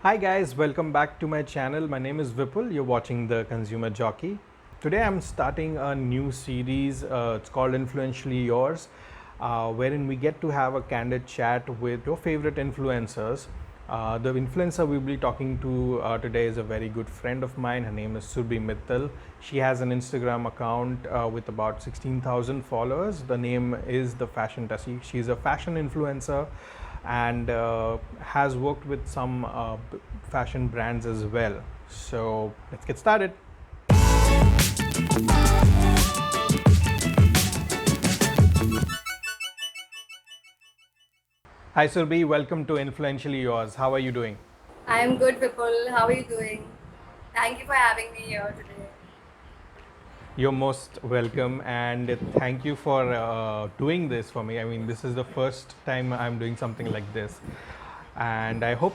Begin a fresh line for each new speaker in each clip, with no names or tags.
Hi guys, welcome back to my channel. My name is Vipul. You're watching The Consumer Jockey. Today I'm starting a new series. It's called Influentially Yours, wherein we get to have a candid chat with your favorite influencers. The influencer we'll be talking to today is a very good friend of mine. Her name is Surbhi Mittal. She has an Instagram account with about 16,000 followers. The name is The Fashion Tessie. She's a fashion influencer and has worked with some fashion brands as well. So let's get started. Hi Surbhi, welcome to Influentially Yours. How are you doing?
I am good, Vipul. How are you doing? Thank you for having me here today.
You're most welcome, and thank you for doing this for me. I mean, this is the first time I'm doing something like this, and I hope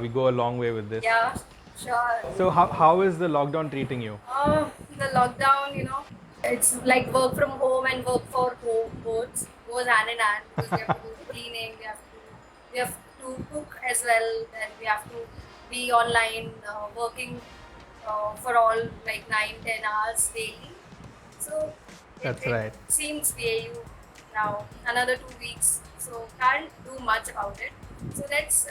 we go a long way with this.
Yeah, sure.
So, how is the lockdown treating you?
The lockdown, it's like work from home and work for home both goes hand in hand because we have to do the cleaning, we have to cook as well, then we have to be online working for all like 9-10 hours daily. So it,
That's
it
right.
seems BAU now another 2 weeks, so can't do much about it. So let's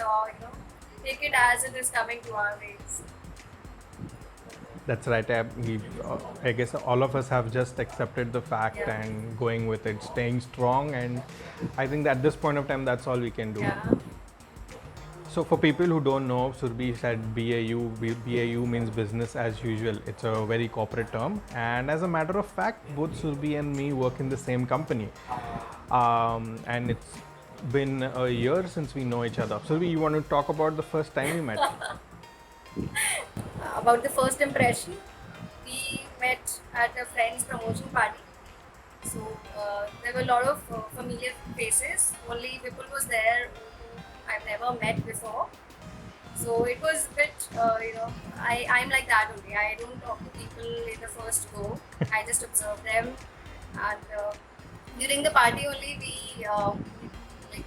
take it as it is coming to our ways.
That's right. I guess all of us have just accepted the fact
Yeah,
and going with it, staying strong. And I think that at this point of time, that's all we can do.
yeah.
So, for people who don't know, Surbi said BAU. BAU means business as usual. It's a very corporate term. And as a matter of fact, both Surbi and me work in the same company. And it's been a year since we know each other. Surbi, you want to talk about the first time we met?
About the first impression, we met at a friend's promotion party. So there were a lot of familiar faces. Only Vipul was there, who I've never met before. So it was a bit, I'm like that only. I don't talk to people in the first go. I just observe them, and during the party only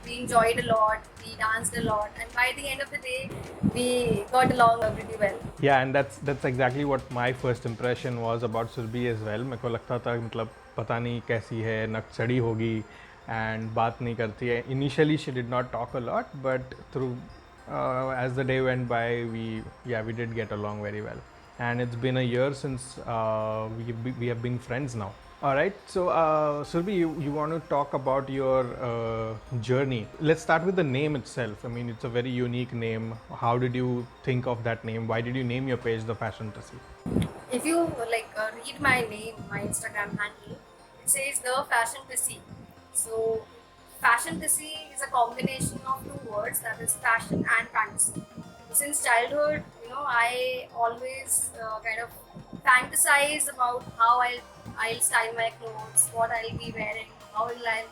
we enjoyed a lot. We danced a lot, and by the end of the day, we got along pretty well.
Yeah, and that's exactly what my first impression was about Surbhi as well. मेरे को लगता था मतलब पता नहीं कैसी है, नक्सड़ी होगी and बात नहीं करती है. Initially she did not talk a lot, but through as the day went by, we did get along very well. And it's been a year since we have been friends now. All right. So, Surbhi, you want to talk about your journey. Let's start with the name itself. I mean, it's a very unique name. How did you think of that name? Why did you name your page The Fashion Tessie?
If you read my name, my Instagram handle, it says the Fashion Tessie. So, Fashion Tessie is a combination of two words, that is fashion and fantasy. Since childhood, I always kind of fantasize about how I'll style my clothes, what I'll be wearing, how will I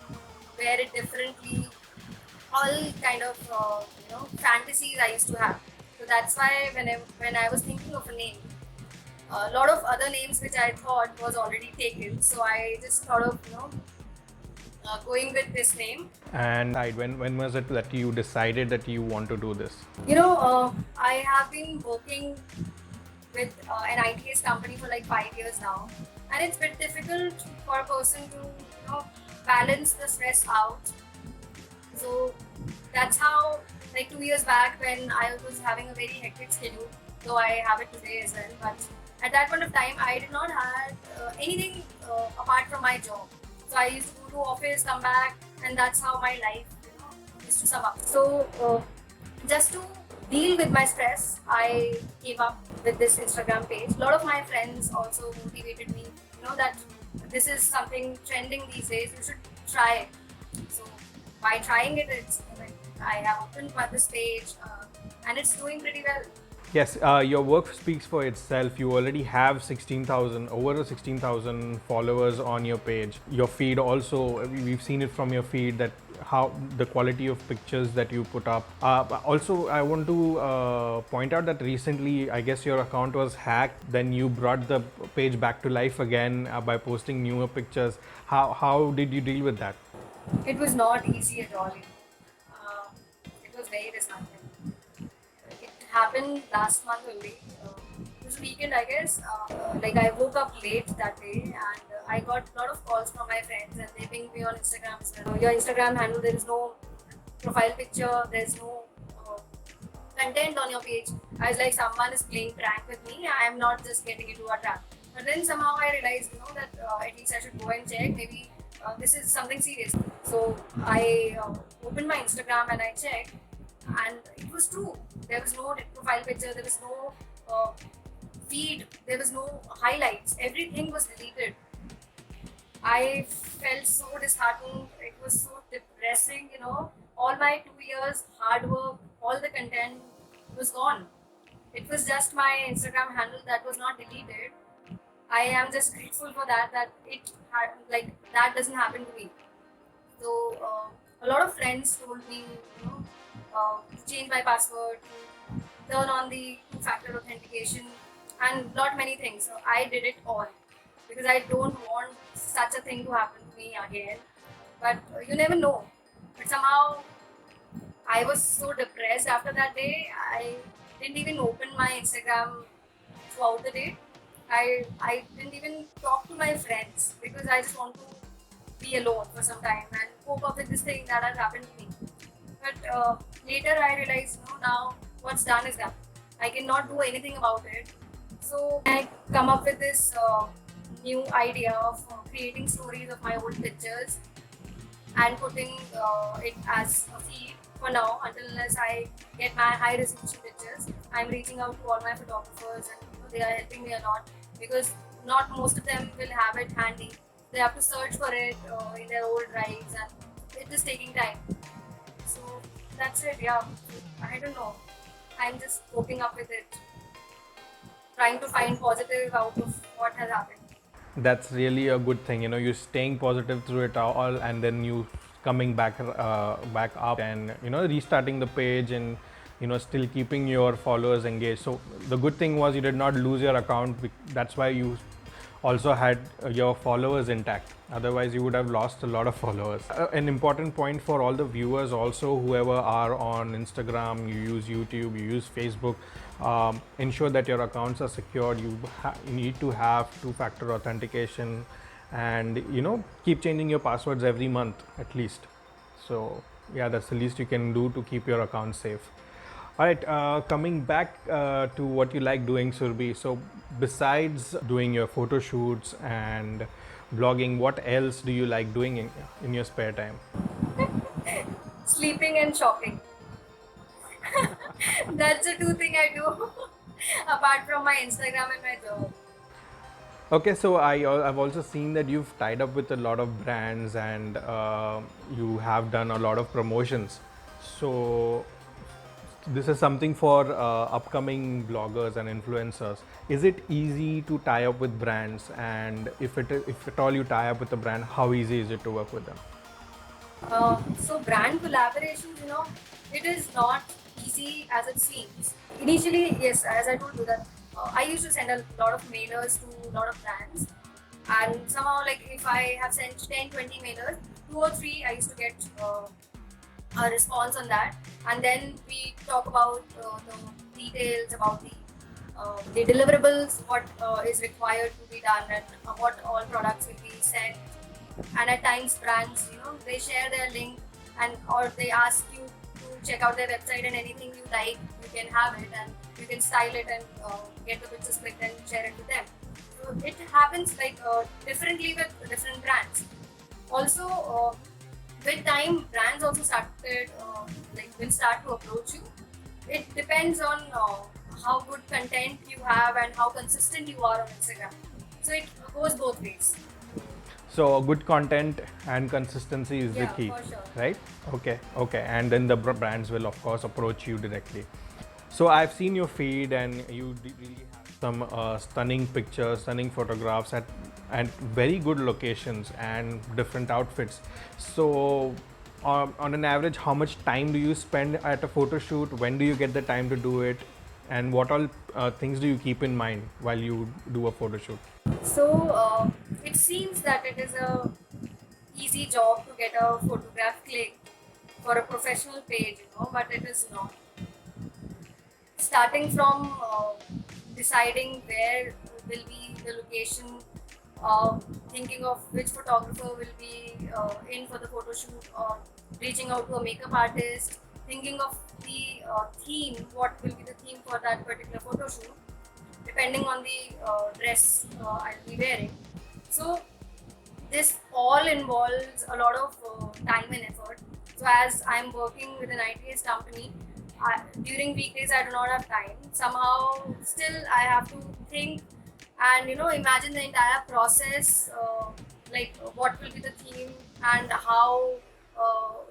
wear it differently. All kind of fantasies I used to have. So that's why when I was thinking of a name, a lot of other names which I thought was already taken. So I just thought of going with this name.
And when was it that you decided that you want to do this?
I have been working with an ITS company for like 5 years now, and it's a bit difficult for a person to balance the stress out. So that's how, like 2 years back, when I was having a very hectic schedule, though I have it today as well, but at that point of time, I did not have anything apart from my job. So I used to go to office, come back, and that's how my life, used to sum up. So just to deal with my stress, I came up with this Instagram page. A lot of my friends also motivated me, that this is something trending these days. You should try it. So by trying it, it's like I have opened this page, and it's doing pretty well.
Yes, your work speaks for itself. You already have 16,000, over 16,000 followers on your page. Your feed also, we've seen it from your feed that how the quality of pictures that you put up. Also, I want to point out that recently, I guess your account was hacked. Then you brought the page back to life again by posting newer pictures. How did you deal with that?
It was not easy at all. It was very disheartening. It happened last month only. This weekend, I guess. Like I woke up late that day, and I got a lot of calls from my friends, and they pinged me on Instagram as well. Your Instagram handle, there is no profile picture, there's no uh, content on your page. I was like, someone is playing prank with me. I am not just getting into a trap. But then somehow I realized, that at least I should go and check. Maybe this is something serious. So I opened my Instagram and I checked, and it was true. There was no profile picture. There was no feed. There was no highlights. Everything was deleted. I felt so disheartened. It was so depressing. All my 2 years hard work, all the content was gone. It was just my Instagram handle that was not deleted. I am just grateful for that. That it had, like, that doesn't happen to me. So a lot of friends told me, to change my password, to turn on the two-factor authentication, and not many things. So I did it all because I don't want such a thing to happen to me again. But you never know. But somehow I was so depressed after that day. I didn't even open my Instagram throughout the day. I didn't even talk to my friends because I just want to be alone for some time and cope up with this thing that has happened to me. But later I realized, now what's done is done. I cannot do anything about it. So I come up with this new idea of creating stories of my old pictures and putting it as a feed for now until unless I get my high resolution pictures. I'm reaching out to all my photographers, and they are helping me a lot because not most of them will have it handy. They have to search for it in their old drives, and it is taking time. So that's it. Yeah, I don't know. I'm just coping up with it, trying to find positive out of what has happened.
That's really a good thing. You're staying positive through it all, and then you coming back up, and restarting the page, and still keeping your followers engaged. So the good thing was you did not lose your account. That's why you also had your followers intact. Otherwise, you would have lost a lot of followers. An important point for all the viewers, also, whoever are on Instagram, you use YouTube, you use Facebook, ensure that your accounts are secured. You need to have two-factor authentication, and keep changing your passwords every month at least. So yeah, that's the least you can do to keep your account safe. All right, coming back to what you like doing, Surbhi. So, besides doing your photo shoots and blogging, what else do you like doing in your spare time?
Sleeping and shopping. That's the two thing I do apart from my Instagram and my job.
Okay, so I've also seen that you've tied up with a lot of brands, and you have done a lot of promotions. So, this is something for upcoming bloggers and influencers. Is it easy to tie up with brands, and if at all you tie up with a brand, how easy is it to work with them?
So brand collaborations, it is not easy as it seems. Initially, yes, as I told you that I used to send a lot of mailers to a lot of brands, and somehow, like, if I have sent 10, 20 mailers, 2 or 3 I used to get a response on that, and then we talk about the details about the deliverables, what is required to be done, and what all products will be sent. And at times brands, they share their link, and or they ask you to check out their website, and anything you like, you can have it, and you can style it and get the pictures clicked and share it to them. So it happens like differently with different brands. Also, with time, brands also started will start to approach you. It depends on how good content you have and how consistent you are on Instagram. So it goes both ways.
So good content and consistency is the
Yeah,
key,
for sure.
right? Okay, and then the brands will of course approach you directly. So I've seen your feed, and you really have some stunning pictures, stunning photographs at very good locations and different outfits. So on an average, how much time do you spend at a photo shoot? When do you get the time to do it? And what all things do you keep in mind while you do a photo shoot?
So it seems that it is a easy job to get a photograph clicked for a professional page, but it is not. starting from deciding where will be the location, uh, thinking of which photographer will be in for the photo shoot, or reaching out to a makeup artist, thinking of the theme, what will be the theme for that particular photo shoot, depending on the dress I'll be wearing. So this all involves a lot of time and effort. So as I'm working with an ITS company, during weekdays I do not have time. Somehow, still I have to think and imagine the entire process, like what will be the theme and how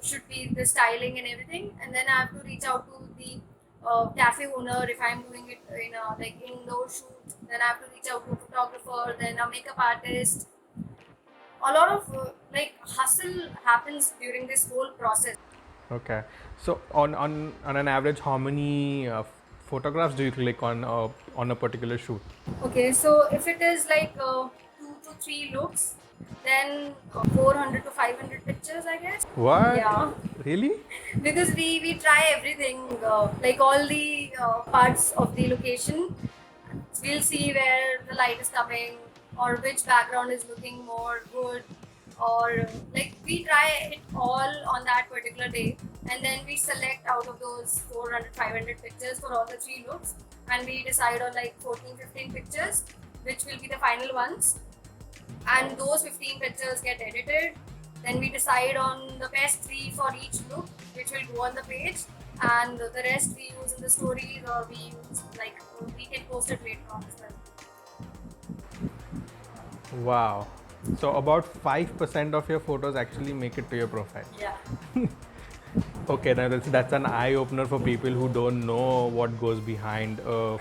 should be the styling and everything. And then I have to reach out to the cafe owner if I'm doing it in a like indoor shoot. Then I have to reach out to a photographer, then a makeup artist. A lot of like hustle happens during this whole process.
Okay. So on an average, how many photographs do you click on a particular shoot?
Okay, so if it is like 2 to 3 looks, then 400 to 500 pictures, I guess.
What?
Yeah,
Really?
because we try everything, like all the parts of the location. We'll see where the light is coming, or which background is looking more good, or like we try it all on that particular day, and then we select out of those 400 500 pictures for all the 3 looks, and we decide on like 14 15 pictures which will be the final ones, and those 15 pictures get edited. Then we decide on the best 3 for each look, which will go on the page, and the rest we use in the stories, or we use like we can post it later on as well.
Wow. So about 5% of your photos actually make it to your profile.
Yeah.
Okay, now that's an eye opener for people who don't know what goes behind a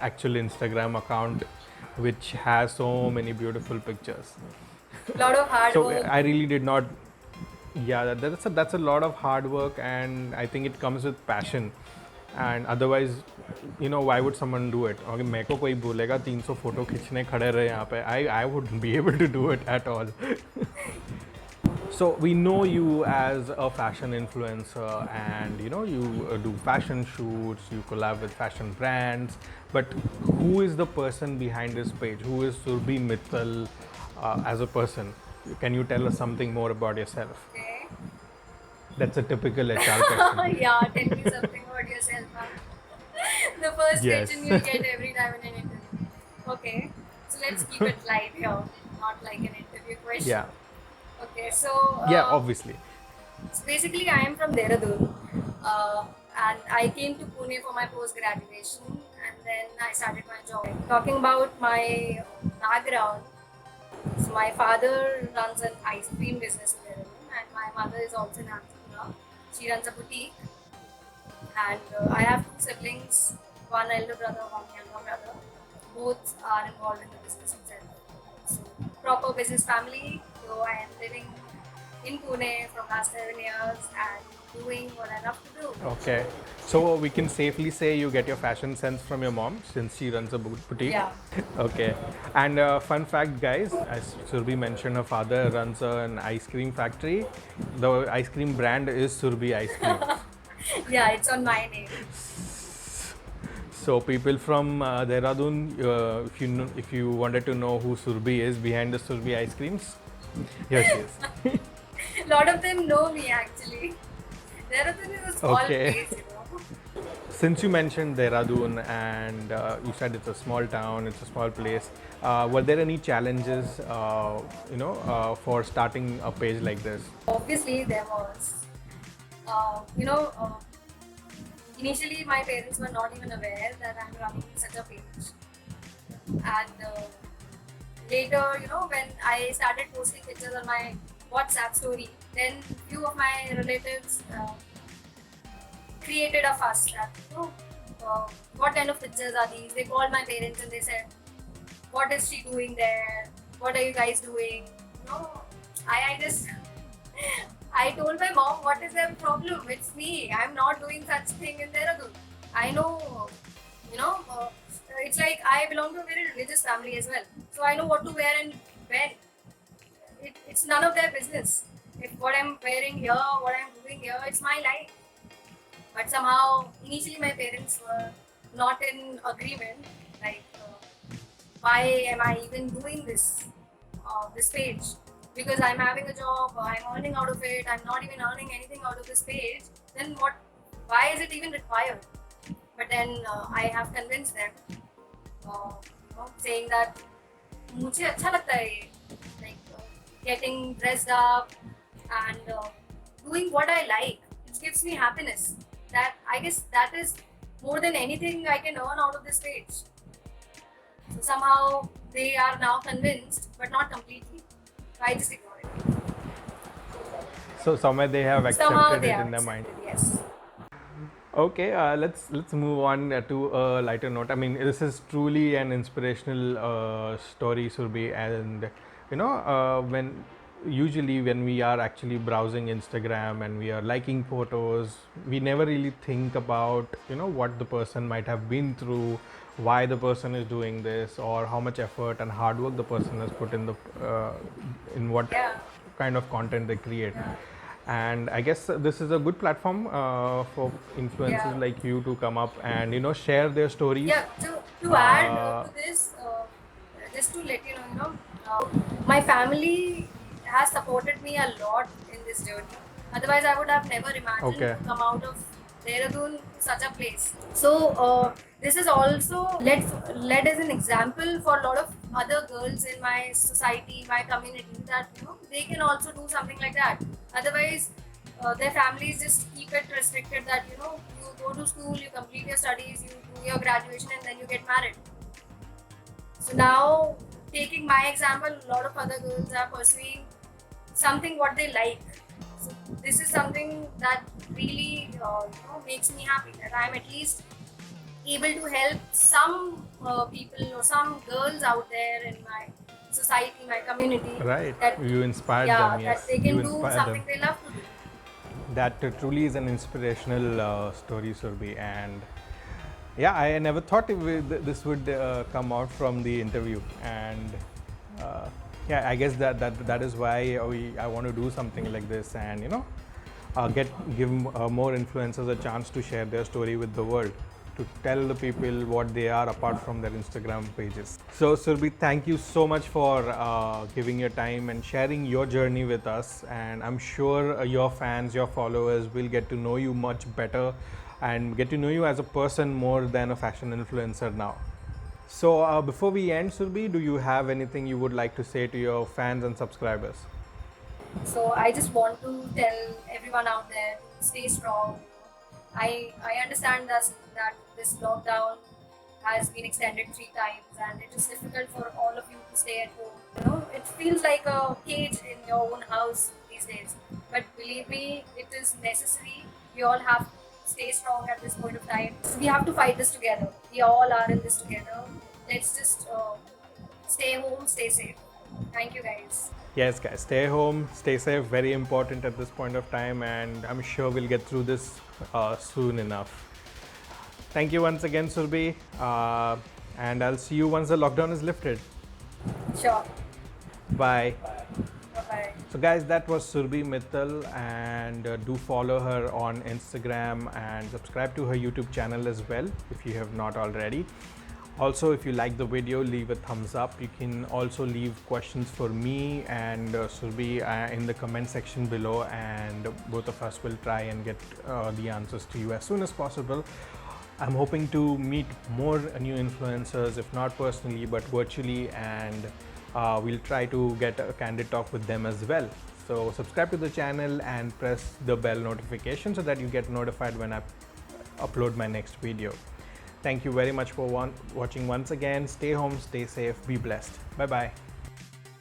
actual Instagram account, which has so many beautiful pictures.
Lot of hard
So
work.
I really did not. Yeah, that's a lot of hard work, and I think it comes with passion. And otherwise, why would someone do it? अगर मेरे को कोई बोलेगा 300 photo खींचने खड़े रहे यहाँ पे, I wouldn't be able to do it at all. So we know you as a fashion influencer, and you do fashion shoots, you collab with fashion brands. But who is the person behind this page? Who is Surbhi Mittal as a person? Can you tell us something more about yourself?
Okay.
That's a typical HR question.
Yeah, tell me something about yourself. The first
Yes.
question you get every time in an interview. Okay, so let's keep it light here, not like an interview question.
Yeah.
Okay, so
Yeah, obviously.
so basically, I am from Dehradun, and I came to Pune for my post graduation, and then I started my job. Talking about my background, so my father runs an ice cream business in Dehradun, and my mother is also an entrepreneur. She runs a boutique, and I have 2 siblings, one elder brother, one younger brother. Both are involved in the business itself. So proper business family. So I am living in Pune from last 7 years and doing what I love to do.
Okay. So we can safely say you get your fashion sense from your mom since she runs a boutique.
Yeah.
Okay. And fun fact, guys, as Surbhi mentioned, her father runs an ice cream factory. The ice cream brand is Surbhi Ice Cream.
Yeah, it's on my name.
So people from Dehradun, if you wanted to know who Surbhi is behind the Surbhi ice creams, here she is.
A lot of them know me actually. Dehradun is a small
Okay.
place.
Since you mentioned Dehradun and you said it's a small town, it's a small place, were there any challenges, for starting a page like this?
Obviously, there was. Initially my parents were not even aware that I'm running such a page. And later, when I started posting pictures on my WhatsApp story, then few of my relatives created a fuss that, what kind of pictures are these? They called my parents and they said, what is she doing there? What are you guys doing? I just I told my mom, what is their problem? It's me. I'm not doing such thing in Dehradun. I know, it's like I belong to a very religious family as well. So I know what to wear and when. It's none of their business. If what I'm wearing here, what I'm doing here, it's my life. But somehow, initially my parents were not in agreement. Like, why am I even doing this page? Because I'm having a job, I'm earning out of it. I'm not even earning anything out of this page. Then what? Why is it even required? But then I have convinced them, saying that मुझे अच्छा लगता है ये, like getting dressed up and doing what I like. It gives me happiness. That I guess that is more than anything I can earn out of this page. So somehow they are now convinced, but not completely. I just ignore it.
So somewhere they have
Somehow
accepted
they
it
are
in their mind.
accepted, yes.
Okay, let's move on to a lighter note. I mean, this is truly an inspirational story, Surbhi, and when usually when we are actually browsing Instagram and we are liking photos, we never really think about what the person might have been through, why the person is doing this, or how much effort and hard work the person has put in the in what
Yeah.
kind of content they create.
Yeah.
And I guess this is a good platform for influencers
Yeah.
like you to come up and share their stories.
Yeah, to add
Uh,
to this, just to let you know, my family has supported me a lot in this journey. Otherwise, I would have never imagined
Okay.
to come out of Dehradun to such a place. So this is also led as an example for a lot of other girls in my society, my community, that they can also do something like that. Otherwise, their families just keep it restricted that you go to school, you complete your studies, you do your graduation, and then you get married. So now, taking my example, a lot of other girls are pursuing something what they like. So this is something that really makes me happy that I am at least able to help some people or some girls out there in my society, my community.
right.
That
You inspired
yeah,
them. Yes.
that they
You
can do
inspired
something
them.
they love to do.
That truly is an inspirational story, Surbhi. And yeah, I never thought this would come out from the interview. And yeah, I guess that is why I want to do something like this, and give more influencers a chance to share their story with the world, to tell the people what they are apart from their Instagram pages. So Surbhi, thank you so much for giving your time and sharing your journey with us, and I'm sure your fans, your followers will get to know you much better and get to know you as a person more than a fashion influencer now. So before we end, Surbhi, do you have anything you would like to say to your fans and subscribers?
So I just want to tell everyone out there to stay strong. I understand that this lockdown has been extended 3 times and it is difficult for all of you to stay at home. It feels like a cage in your own house these days. But believe me, it is necessary. We all have to stay strong at this point of time. We have to fight this together. We all are in this together. Let's just stay home, stay safe. Thank you, guys.
Yes, guys, stay home, stay safe, very important at this point of time, and I'm sure we'll get through this soon enough. Thank you once again, Surbhi, and I'll see you once the lockdown is lifted.
Sure.
Bye.
Bye-bye.
So, guys, that was Surbhi Mittal, and do follow her on Instagram and subscribe to her YouTube channel as well if you have not already. Also, if you like the video, leave a thumbs up. You can also leave questions for me and Surbhi in the comment section below, and both of us will try and get the answers to you as soon as possible. I'm hoping to meet more new influencers, if not personally, but virtually, and we'll try to get a candid talk with them as well. So subscribe to the channel and press the bell notification so that you get notified when I upload my next video. Thank you very much for watching once again. Stay home, stay safe, be blessed. Bye bye.